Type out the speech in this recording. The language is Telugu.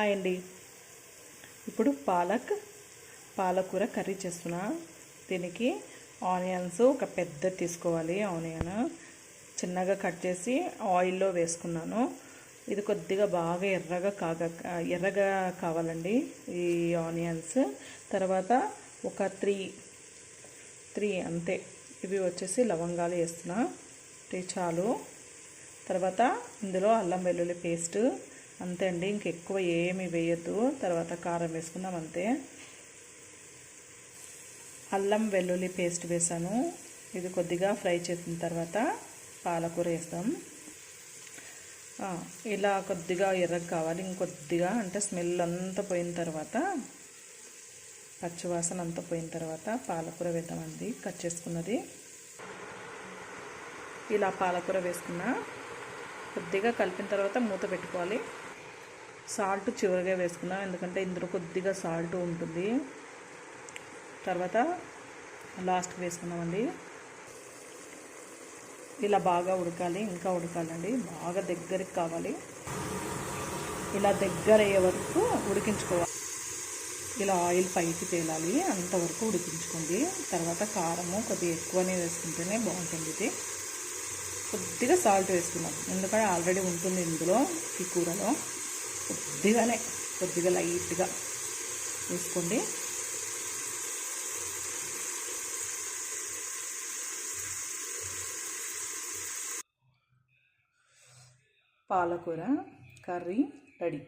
హాయ్ అండి. ఇప్పుడు పాలకూర కర్రీ చేస్తున్నా. దీనికి ఆనియన్స్ ఒక పెద్ద తీసుకోవాలి. ఆనియన్ చిన్నగా కట్ చేసి ఆయిల్లో వేసుకున్నాను. ఇది కొద్దిగా బాగా ఎర్రగా కావాలండి ఈ ఆనియన్స్. తర్వాత ఒక త్రీ అంతే. ఇవి వచ్చేసి లవంగాలు వేస్తున్నా. చాలు. తర్వాత ఇందులో అల్లం వెల్లుల్లి పేస్ట్ అంతే అండి, ఇంకెక్కువ ఏమి వేయద్దు. తర్వాత కారం వేసుకుందాం అంతే. అల్లం వెల్లుల్లి పేస్ట్ వేసాను. ఇది కొద్దిగా ఫ్రై చేసిన తర్వాత పాలకూర వేస్తాం. ఇలా కొద్దిగా ఎర్రగా కావాలి. ఇంకొద్దిగా అంటే స్మెల్ అంతా పోయిన తర్వాత, పచ్చివాసన అంతా పోయిన తర్వాత పాలకూర వేద్దామండి, కట్ చేసుకున్నది. ఇలా పాలకూర వేసుకున్నా. కొద్దిగా కలిపిన తర్వాత మూత పెట్టుకోవాలి. సాల్ట్ చివరిగా వేసుకున్నాం, ఎందుకంటే ఇందులో కొద్దిగా సాల్ట్ ఉంటుంది. తర్వాత లాస్ట్ వేసుకున్నామండి. ఇలా బాగా ఉడకాలి, ఇంకా ఉడకాలండి, బాగా దగ్గరికి కావాలి. ఇలా దగ్గర అయ్యే వరకు ఉడికించుకోవాలి. ఇలా ఆయిల్ పైకి తేలాలి, అంతవరకు ఉడికించుకోండి. తర్వాత కారము కొద్దిగా ఎక్కువనే వేసుకుంటేనే బాగుంటుంది. ఇది కొద్దిగా సాల్ట్ వేసుకున్నాం, ఎందుకంటే ఆల్రెడీ ఉంటుంది ఇందులో ఈ కూరలో. కొద్దిగా లైట్గా వేసుకోండి. పాలకూర కర్రీ రెడీ.